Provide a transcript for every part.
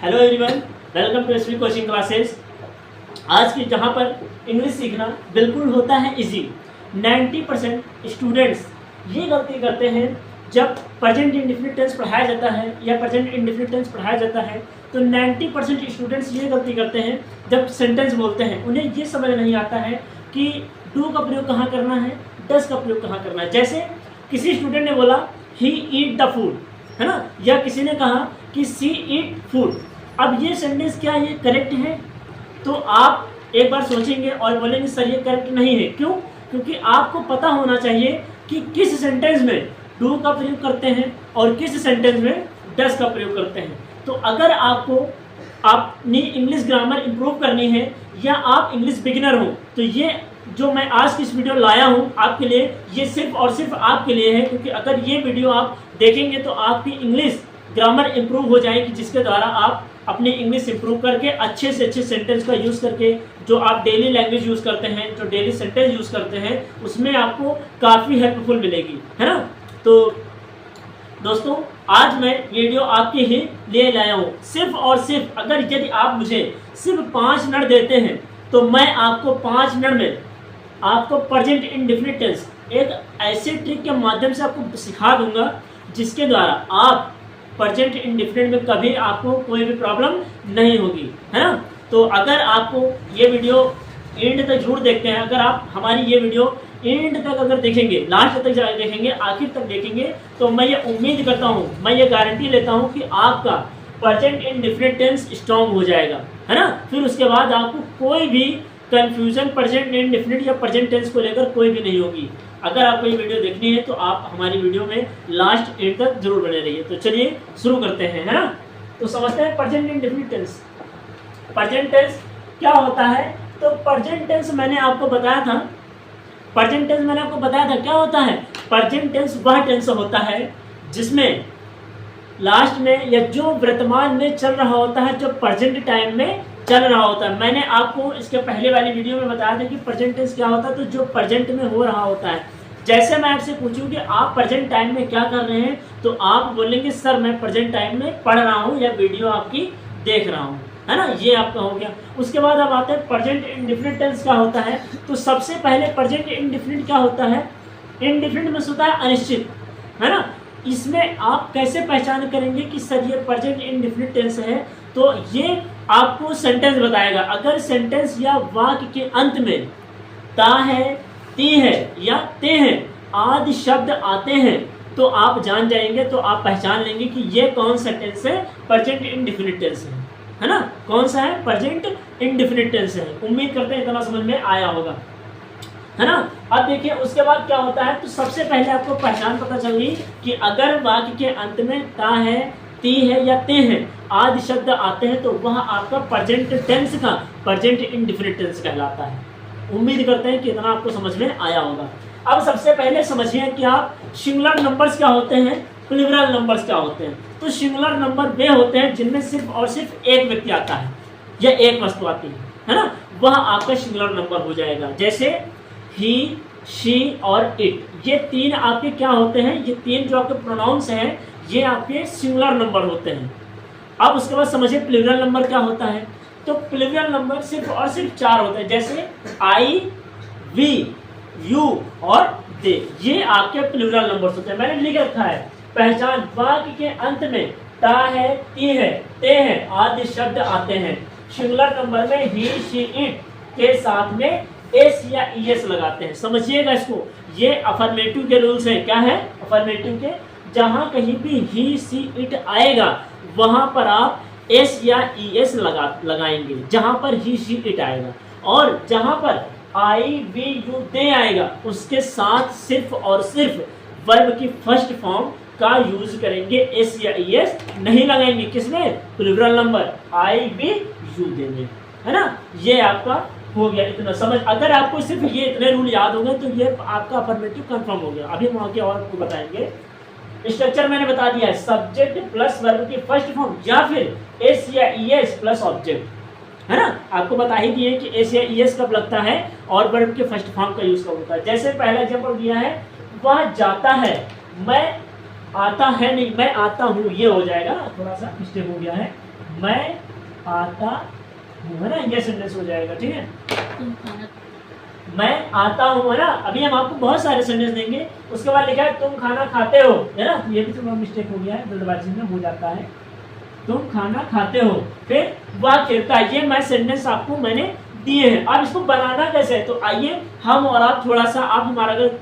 Hello everyone, welcome to SV coaching classes. आज की जहाँ पर इंग्लिश सीखना बिल्कुल होता है इजी। 90% स्टूडेंट्स ये गलती करते हैं जब प्रेजेंट इंडेफिनिट टेंस पढ़ाया जाता है या प्रेजेंट इंडेफिनिट टेंस पढ़ाया जाता है तो 90% स्टूडेंट्स ये गलती करते हैं जब सेंटेंस बोलते हैं उन्हें ये समझ नहीं आता है कि डू का प्रयोग कहाँ करना है, डस का प्रयोग कहाँ करना है। जैसे किसी स्टूडेंट ने बोला ही ईट द फूड, है ना, या किसी ने कहा कि सी ईट फूड। अब ये सेंटेंस क्या ये करेक्ट है? तो आप एक बार सोचेंगे और बोलेंगे सर ये करेक्ट नहीं है। क्यों? क्योंकि आपको पता होना चाहिए कि किस सेंटेंस में डू का प्रयोग करते हैं और किस सेंटेंस में डस का प्रयोग करते हैं। तो अगर आपको अपनी इंग्लिश ग्रामर इंप्रूव करनी है या आप इंग्लिश बिगिनर हो तो ये जो मैं आज की इस वीडियो लाया हूँ आपके लिए, ये सिर्फ और सिर्फ आपके लिए है। क्योंकि अगर ये वीडियो आप देखेंगे तो आपकी इंग्लिश ग्रामर इंप्रूव हो जाएगी, जिसके द्वारा आप अपनी इंग्लिश इंप्रूव करके अच्छे से अच्छे सेंटेंस का यूज़ करके जो आप डेली लैंग्वेज यूज़ करते हैं, जो डेली सेंटेंस यूज़ करते हैं, उसमें आपको काफ़ी हेल्पफुल मिलेगी, है ना। तो दोस्तों आज मैं वीडियो आपके ही लिए लाया हूँ। सिर्फ और सिर्फ अगर यदि आप मुझे सिर्फ 5 मिनट देते हैं तो मैं आपको 5 मिनट में आपको प्रेजेंट इंडेफिनिट टेंस एक ऐसे ट्रिक के माध्यम से आपको सिखा दूंगा जिसके द्वारा आप प्रेजेंट इंडेफिनिट में कभी आपको कोई भी प्रॉब्लम नहीं होगी, है ना। तो अगर आपको ये वीडियो एंड तक जरूर देखते हैं, अगर आप हमारी ये वीडियो एंड तक अगर देखेंगे, लास्ट तक देखेंगे, आखिर तक देखेंगे, तो मैं ये उम्मीद करता हूँ, मैं ये गारंटी लेता हूँ कि आपका प्रेजेंट इंडेफिनिट टेंस स्ट्रॉन्ग हो जाएगा, है ना। फिर उसके बाद आपको कोई भी कंफ्यूजन प्रेजेंट इंडेफिनिट या प्रेजेंट टेंस को लेकर कोई भी नहीं होगी। अगर आपको ये वीडियो देखनी है तो आप हमारी वीडियो में लास्ट एंड तक जरूर बने रहिए। तो चलिए शुरू करते हैं, है ना। तो समझते हैं present indefinite tense. Present tense क्या होता है? तो प्रेजेंट टेंस मैंने आपको बताया था, प्रेजेंट टेंस मैंने आपको बताया था क्या होता है। प्रेजेंट टेंस वह टेंस होता है जिसमें लास्ट में या जो वर्तमान में चल रहा होता है, जो प्रेजेंट टाइम में चल रहा होता है। मैंने आपको इसके पहले वाली वीडियो में बताया था कि प्रेजेंट टेंस क्या होता है, तो जो प्रेजेंट में हो रहा होता है। जैसे मैं आपसे पूछूं कि आप प्रेजेंट टाइम में क्या कर रहे हैं तो आप बोलेंगे सर मैं प्रेजेंट टाइम में पढ़ रहा हूं या वीडियो आपकी देख रहा हूं, है ना। ये आपका हो गया। उसके बाद अब आते हैं प्रेजेंट इंडेफिनिट टेंस क्या होता है। तो सबसे पहले प्रेजेंट इंडेफिनिट क्या होता है? इंडेफिनिट में होता है अनिश्चित, है ना। इसमें आप कैसे पहचान करेंगे कि सर ये प्रेजेंट इंडेफिनिट टेंस है? तो ये आपको सेंटेंस बताएगा। अगर सेंटेंस या वाक्य के अंत में ता है, ती है या ते हैं आदि शब्द आते हैं तो आप जान जाएंगे, तो आप पहचान लेंगे कि ये कौन सा टेंस है, प्रेजेंट इंडेफिनिट टेंस है ना। कौन सा है? प्रेजेंट इंडेफिनिट टेंस है। उम्मीद करते हैं इतना समझ में आया होगा, है ना। अब देखिए उसके बाद क्या होता है। तो सबसे पहले आपको पहचान पता चल गई कि अगर वाक्य के अंत में ता है, ती है या ते हैं आदि शब्द आते हैं तो वह आपका प्रेजेंट टेंस का प्रेजेंट इंडेफिनिट टेंस कहलाता है। उम्मीद करते हैं कि इतना आपको समझ में आया होगा। अब सबसे पहले समझिए कि आप सिंगुलर नंबर्स क्या होते हैं, प्लूरल नंबर्स क्या होते हैं। तो सिंगुलर नंबर वे होते हैं जिनमें सिर्फ और सिर्फ एक व्यक्ति आता है या एक वस्तु आती है ना, वह आपका सिंगुलर नंबर हो जाएगा। जैसे ही, शी और इट, ये तीन आपके क्या होते हैं? ये तीन जो आपके प्रोनाउंस हैं ये आपके सिंगुलर नंबर होते हैं। अब उसके बाद समझिए प्लूरल नंबर क्या होता है। तो प्लूरल नंबर सिर्फ और सिर्फ 4 होते हैं। जैसे आई, वी, यू और दे, ये आपके प्लूरल नंबर्स होते हैं। मैंने लिख रखा है पहचान। वाक्य के अंत में ता है, ती है, ते हैं आदि शब्द आते हैं। सिंगुलर नंबर में ही, शी, इट के साथ में एस या ईएस लगाते हैं। समझिएगा इसको, ये अफर्मेटिव के रूल्स हैं। क्या है? अफर्मेटिव के। जहां कहीं भी ही, सी, इट आएगा वहां पर आप एस या ईएस लगाएंगे जहां पर ही, सी, इट आएगा। और जहां पर आई, वी, यू, दे आएगा उसके साथ सिर्फ और सिर्फ वर्ब की फर्स्ट फॉर्म का यूज करेंगे, एस या ईएस नहीं लगाएंगे। किसमें? Plural number I, we, you, they में, है ना। ये आपका हो गया। इतना समझ, अगर आपको सिर्फ ये इतने रूल याद हो गए तो ये आपका अफर्मेटिव कंफर्म हो गया। अभी हम आगे और आपको बताएंगे। स्ट्रक्चर मैंने बता दिया है, सब्जेक्ट प्लस वर्ब की फर्स्ट फॉर्म या फिर एस या ईएस प्लस ऑब्जेक्ट, है ना। आपको बता ही दिए कि एस या ईएस कब लगता है और वर्ब के फर्स्ट फॉर्म का यूज कब होता है। जैसे पहला एग्जांपल दिया है, वह जाता है, मैं आता है नहीं, मैं आता हूँ, ये हो जाएगा। थोड़ा सा मिस्टेक हो गया है। मैं आता हूँ, है ना, ये सेंटेंस हो जाएगा। ठीक है, मैं आता हूँ, है ना। अभी हम आपको बहुत सारे सेंटेंस देंगे। उसके बाद लिखा है तुम खाना खाते हो, है ना, ये भी थोड़ा मिस्टेक हो गया है, जल्दबाजी में हो जाता है। तुम खाना खाते हो, फिर वह खेलता है। ये मैं सेंटेंस आपको मैंने दिए हैं। अब इसको बनाना कैसे है, तो आइए हम और आप थोड़ा सा, आप हमारा अगर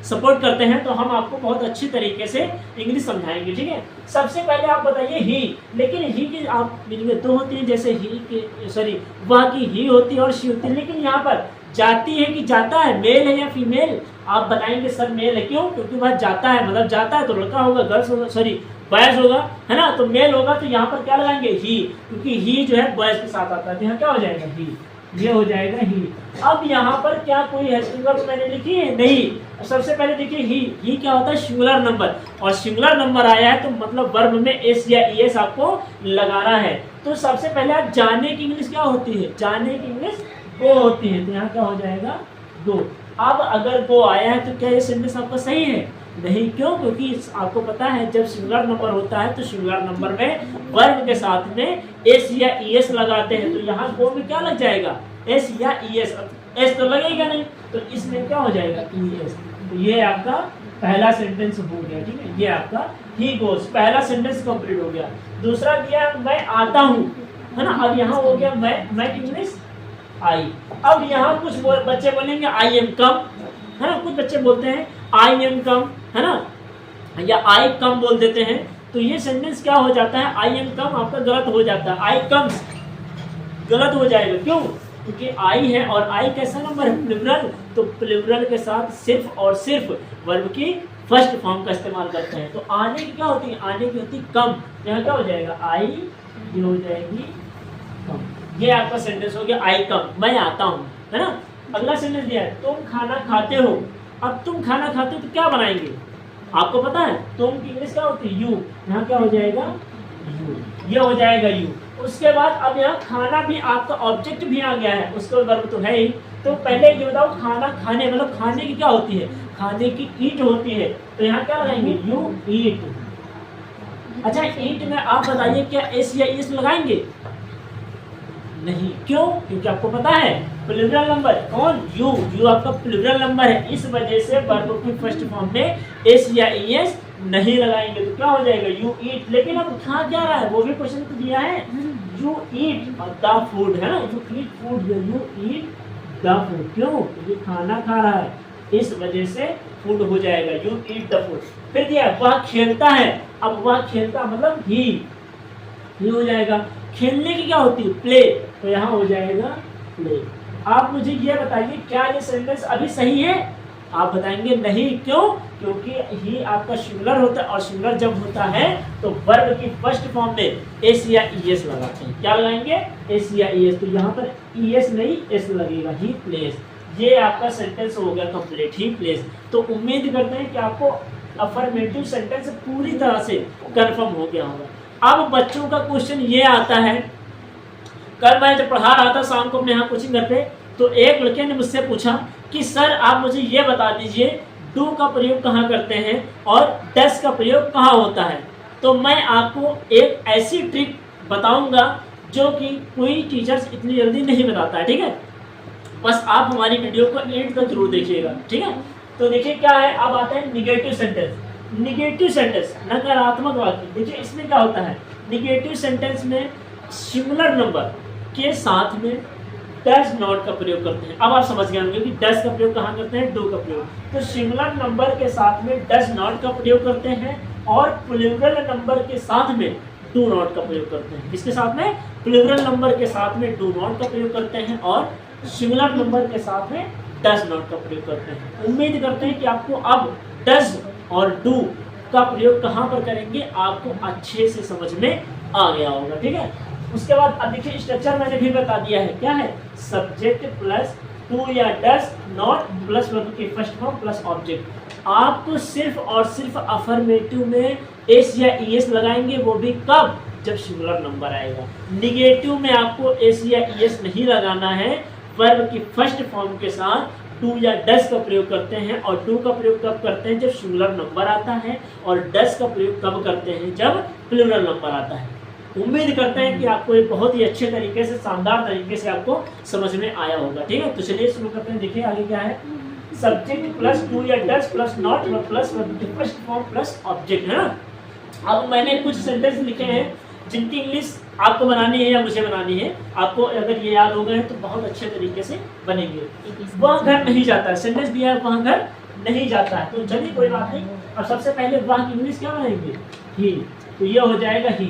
सपोर्ट करते हैं तो हम आपको बहुत अच्छी तरीके से इंग्लिश समझाएंगे। ठीक है, सबसे पहले आप बताइए ही, लेकिन ही की आप मीनिंग दो होती है, जैसे ही के सॉरी वह की ही होती है और शी होती है, लेकिन यहाँ पर जाती है कि जाता है, मेल है या फीमेल, आप बताएंगे सर मेल है। क्यों? क्योंकि वह जाता है, मतलब जाता है तो लड़का होगा, गर्ल्स होगा, सॉरी बॉयज होगा, है ना, तो मेल होगा, तो यहाँ पर क्या लगाएंगे ही, क्योंकि ही जो है बॉयज के साथ आता है। यहाँ क्या हो जाएगा ही, ये हो जाएगा ही। अब यहाँ पर क्या कोई हेल्पिंग वर्ब मैंने लिखी है? नहीं। सबसे पहले देखिए ही क्या होता है? सिंगुलर नंबर, और सिंगुलर नंबर आया है तो मतलब वर्ब में एस या ईएस आपको लगाना है। तो सबसे पहले आप जाने की इंग्लिश क्या होती है? जाने की इंग्लिश गो होती है, तो यहाँ क्या हो जाएगा? गो। अब अगर गो आया है तो क्या ये सेंटेंस आपका सही है? नहीं। क्यों? क्योंकि आपको पता है जब सिंगुलर नंबर होता है तो सिंगुलर नंबर में वर्ब के साथ में एस या ईएस लगाते हैं, तो यहाँ गो में क्या लग जाएगा? एस या ईएस। एस तो लगेगा नहीं, तो इसमें क्या हो जाएगा? ईएस। तो ये आपका पहला सेंटेंस हो गया। ठीक है, ये आपका ही गोस, पहला सेंटेंस कंप्लीट हो गया। दूसरा दिया मैं आता हूँ, है ना। अब यहाँ हो गया मैं की इंग्लिश आई। अब यहाँ कुछ बच्चे बोलेंगे आई एम कम, है ना, कुछ बच्चे बोलते हैं आई एम कम, है ना, या आई कम बोल देते हैं। तो ये सेंटेंस क्या हो जाता है? आई एम कम आपका गलत हो जाता है, आई कम्स गलत हो जाएगा। क्यों? क्योंकि आई है और आई कैसा नंबर है? प्लुरल। तो प्लुरल के साथ सिर्फ और सिर्फ वर्ब की फर्स्ट फॉर्म का इस्तेमाल करते हैं। तो आने की क्या होती है? आने की होती है कम। यहाँ क्या हो जाएगा? आई, ये हो जाएगी कम। ये आपका सेंटेंस हो गया आई कम, मैं आता हूँ, है ना। अगला सेंटेंस दिया है तुम खाना खाते हो। अब तुम खाना खाते हो तो क्या बनाएंगे? आपको पता है तुम की इंग्लिश क्या होती है? यू। यहाँ क्या हो जाएगा? यू, ये हो जाएगा यू। उसके बाद अब यहाँ खाना भी आपका ऑब्जेक्ट भी आ गया है, उसका वर्ब तो है ही। तो पहले ये बताओ खाना खाने, मतलब खाने की क्या होती है? खाने की ईट होती है, तो यहाँ क्या लगाएंगे? You eat. अच्छा, ईट में आप बताइए क्या एस या एस लगाएंगे? नहीं। क्यों? क्योंकि आपको पता है प्लुरल नंबर कौन? यू आपका प्लुरल नंबर है, इस वजह से वर्ब की फर्स्ट फॉर्म में एस या ईएस नहीं लगाएंगे। तो क्या हो जाएगा? You eat. लेकिन अब खा क्या रहा है? वो भी क्वेश्चन तो दिया है, यू ईट द फूड, है ना, you eat food, you eat the food. क्यों? क्योंकि खाना खा रहा है, इस वजह से फूड हो जाएगा, यू ईट द फूड। फिर दिया वह खेलता है। अब वह खेलता मतलब ही हो जाएगा। खेलने की क्या होती है? प्ले, तो यहाँ हो जाएगा प्ले। आप मुझे ये बताइए क्या ये सेंटेंस अभी सही है? आप बताएंगे नहीं। क्यों? क्योंकि ही आपका सिंगुलर होता है, और सिंगुलर जब होता है तो वर्ब की फर्स्ट फॉर्म में एस या ईएस लगाते हैं। क्या लगाएंगे? एस या ईएस। तो यहाँ पर ईएस नहीं एस लगेगा, ही प्लेस। ये आपका सेंटेंस हो गया कंप्लीट, ही प्लेस। तो उम्मीद करते हैं कि आपको अफर्मेटिव सेंटेंस पूरी तरह से कंफर्म हो गया होगा। अब बच्चों का क्वेश्चन ये आता है, कल मैं जब पढ़ा रहा था शाम को अपने यहाँ कोचिंग घर पे, तो एक लड़के ने मुझसे पूछा कि सर आप मुझे ये बता दीजिए डू का प्रयोग कहाँ करते हैं और डस का प्रयोग कहाँ होता है। तो मैं आपको एक ऐसी ट्रिक बताऊंगा जो कि कोई टीचर्स इतनी जल्दी नहीं बताता है। ठीक है, बस आप हमारी वीडियो को एंड तक जरूर देखिएगा। ठीक है, तो देखिए क्या है। अब आता है निगेटिव सेंटेंस। निगेटिव सेंटेंस नकारात्मक वाक्य। देखिए इसमें क्या होता है? निगेटिव सेंटेंस में सिंगुलर नंबर के साथ में डज नॉट का प्रयोग करते हैं। अब आप समझ गए होंगे कि डज का प्रयोग कहाँ करते हैं? डू का प्रयोग। तो सिंगुलर नंबर के साथ में डज नॉट का प्रयोग करते हैं, और प्लुरल नंबर के साथ में डू नॉट का प्रयोग करते हैं। इसके साथ में प्लुरल नंबर के साथ में डू नॉट का प्रयोग करते हैं, और सिंगुलर नंबर के साथ में डज नॉट का प्रयोग करते हैं। उम्मीद करते हैं कि आपको अब डज और डू का प्रयोग कहाँ पर करेंगे आपको अच्छे से समझ में आ गया होगा। ठीक है, उसके बाद अब देखिए स्ट्रक्चर मैंने भी बता दिया है। क्या है? सब्जेक्ट प्लस टू या डज नॉट प्लस वर्ब की फर्स्ट फॉर्म प्लस ऑब्जेक्ट। आपको सिर्फ और सिर्फ अफर्मेटिव में एस या ईएस लगाएंगे, वो भी कब? जब सिंगुलर नंबर आएगा। निगेटिव में आपको एस या ईएस नहीं लगाना है, वर्ब की फर्स्ट फॉर्म के साथ टू या डस का प्रयोग करते हैं। और टू का प्रयोग कब करते हैं? जब सिंगुलर नंबर आता है। और डस का प्रयोग कब करते हैं? जब प्लुरल नंबर आता है। उम्मीद करते हैं कि आपको ये बहुत ही अच्छे तरीके से, शानदार तरीके से आपको समझ में आया होगा। ठीक है, तो चलिए शुरू करते हैं। देखिए आगे क्या है, सब्जेक्ट प्लस डू या does plus not plus first form plus object, है ना। अब मैंने कुछ सेंटेंस लिखे हैं जिनकी इंग्लिश आपको बनानी है या मुझे बनानी है। आपको अगर ये याद हो गए तो बहुत अच्छे तरीके से बनेंगे। वह घर नहीं जाता है, सेंटेंस दिया है वह घर नहीं जाता है, तो चलिए कोई बात नहीं। अब सबसे पहले वह की इंग्लिश क्या बनाएंगे, ही, तो ये हो जाएगा ही,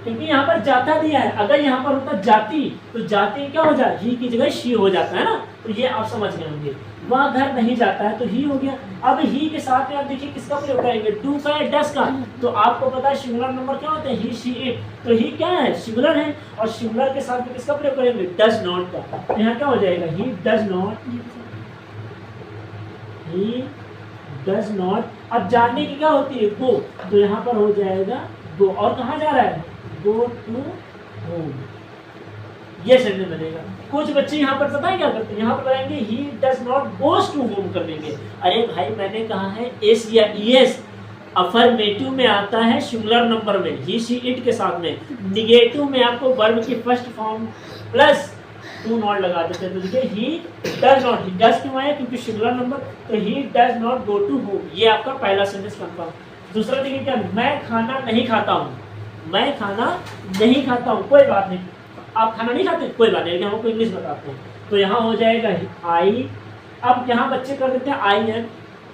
क्योंकि यहाँ पर जाता दिया है। अगर यहाँ पर होता जाती तो जाती क्या हो जाए, ही की जगह शी हो जाता है ना, तो ये आप समझ गए होंगे। वह घर नहीं जाता है तो ही हो गया। अब ही के साथ में आप देखिए किसका प्रयोग करेंगे, डू का या डस का। तो आपको पता है सिंगुलर नंबर क्या होते हैं, ही शी इट, तो ही क्या है, सिंगुलर है, और सिंगुलर के साथ में किसका प्रयोग करेंगे, डज नॉट का। तो यहाँ क्या हो जाएगा, ही does not, he does not. अब जाने की क्या होती है, गो, तो यहाँ पर हो जाएगा गो, और कहाँ जा रहा है, गो टू होम, ये सेंटेंस बनेगा। कुछ बच्चे यहाँ पर पता है क्या करते हैं, यहाँ पर करेंगे ही does not goes to home कर देंगे। अरे भाई मैंने कहा है एस या ईएस अफर्मेटिव में आता है सिंगुलर नंबर में, ही शी इट के साथ में। निगेटिव में आपको वर्ब की first form plus to not लगा देते हैं। तो देखिए he does not, he does क्यों आया, क्योंकि सिंगुलर नंबर, तो he does not go to home, ये आपका पहला सेंटेंस कंफर्म। दूसरा देखिए क्या, मैं खाना नहीं खाता हूँ, मैं खाना नहीं खाता हूँ, कोई बात नहीं, आप खाना नहीं खाते कोई बात नहीं, लेकिन हम आपको इंग्लिश बताते हैं। तो यहाँ हो जाएगा आई। अब यहाँ बच्चे कर देते हैं आई है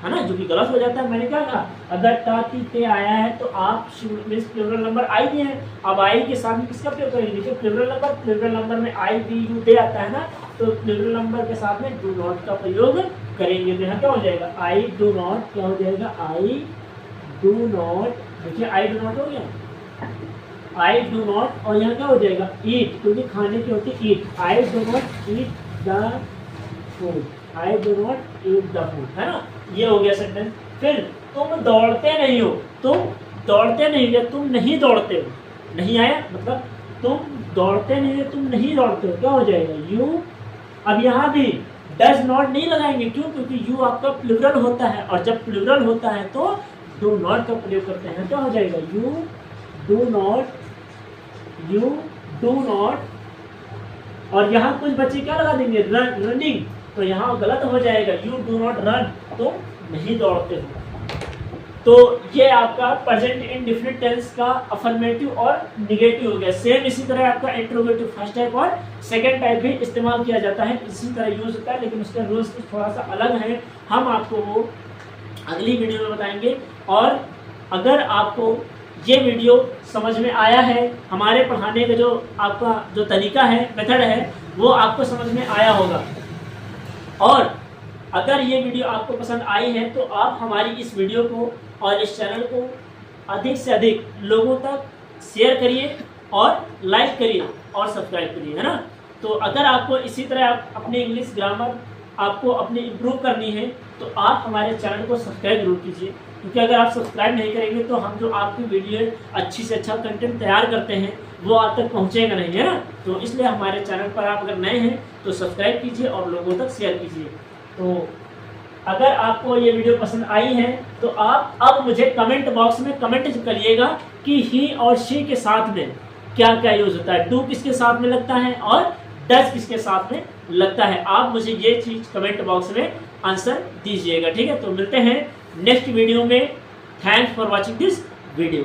ना, जो कि गलत हो जाता है। मैंने क्या कहा, अगर ता ती ते आया है तो आप प्लूरल नंबर आई दिए हैं। अब आई के साथ में किसका प्रयोग करेंगे, देखिए प्लूरल नंबर में आई बी यू दे आता है ना, तो प्लूरल नंबर के साथ में डू नॉट का प्रयोग करेंगे। तो यहाँ क्या हो जाएगा, आई डू नॉट, क्या हो जाएगा, आई डू नॉट। देखिए आई डू नॉट हो गया, आई डू नॉट, और यहाँ क्या हो जाएगा, ईट, क्योंकि खाने की होती है eat. I do not eat the food, I do not eat the food, है ना, ये हो गया सेंटेंस। फिर तुम दौड़ते नहीं हो, तुम दौड़ते नहीं हो, तुम नहीं दौड़ते हो, नहीं आया मतलब तुम दौड़ते नहीं हो, तुम नहीं दौड़ते हो, क्या हो जाएगा, यू। अब यहाँ भी डज नॉट नहीं लगाएंगे, क्यों, क्योंकि यू आपका प्लूरल होता है, और जब प्लूरल होता है तो डू नॉट का प्रयोग करते हैं। क्या हो जाएगा, you do not, you do not. और यहाँ कुछ बच्चे क्या लगा देंगे, रन, रनिंग, तो यहाँ गलत हो जाएगा, यू डू नॉट रन, तुम नहीं दौड़ते हो। तो ये आपका प्रेजेंट इंडेफिनिट टेंस का अफर्मेटिव और निगेटिव हो गया। सेम इसी तरह आपका इंट्रोगेटिव फर्स्ट टाइप और सेकंड टाइप भी इस्तेमाल किया जाता है, इसी तरह यूज होता है, लेकिन उसके रूल्स कुछ थोड़ा सा अलग है, हम आपको वो अगली वीडियो में बताएंगे। और अगर आपको ये वीडियो समझ में आया है, हमारे पढ़ाने का जो आपका जो तरीका है, मेथड है, वो आपको समझ में आया होगा, और अगर ये वीडियो आपको पसंद आई है तो आप हमारी इस वीडियो को और इस चैनल को अधिक से अधिक लोगों तक शेयर करिए और लाइक करिए और सब्सक्राइब करिए, है ना। तो अगर आपको इसी तरह आप अपनी इंग्लिश ग्रामर आपको अपनी इम्प्रूव करनी है तो आप हमारे चैनल को सब्सक्राइब जरूर कीजिए, क्योंकि अगर आप सब्सक्राइब नहीं करेंगे तो हम जो आपकी वीडियो अच्छी से अच्छा कंटेंट तैयार करते हैं वो आप तक पहुंचेगा नहीं, है ना। तो इसलिए हमारे चैनल पर आप अगर नए हैं तो सब्सक्राइब कीजिए और लोगों तक शेयर कीजिए। तो अगर आपको ये वीडियो पसंद आई है तो आप अब मुझे कमेंट बॉक्स में कमेंट करिएगा कि ही और शी के साथ में क्या क्या यूज होता है, डू किसके साथ में लगता है और डज किसके साथ में लगता है। आप मुझे ये चीज़ कमेंट बॉक्स में आंसर दीजिएगा, ठीक है। तो मिलते हैं नेक्स्ट वीडियो में। Thanks for watching this video.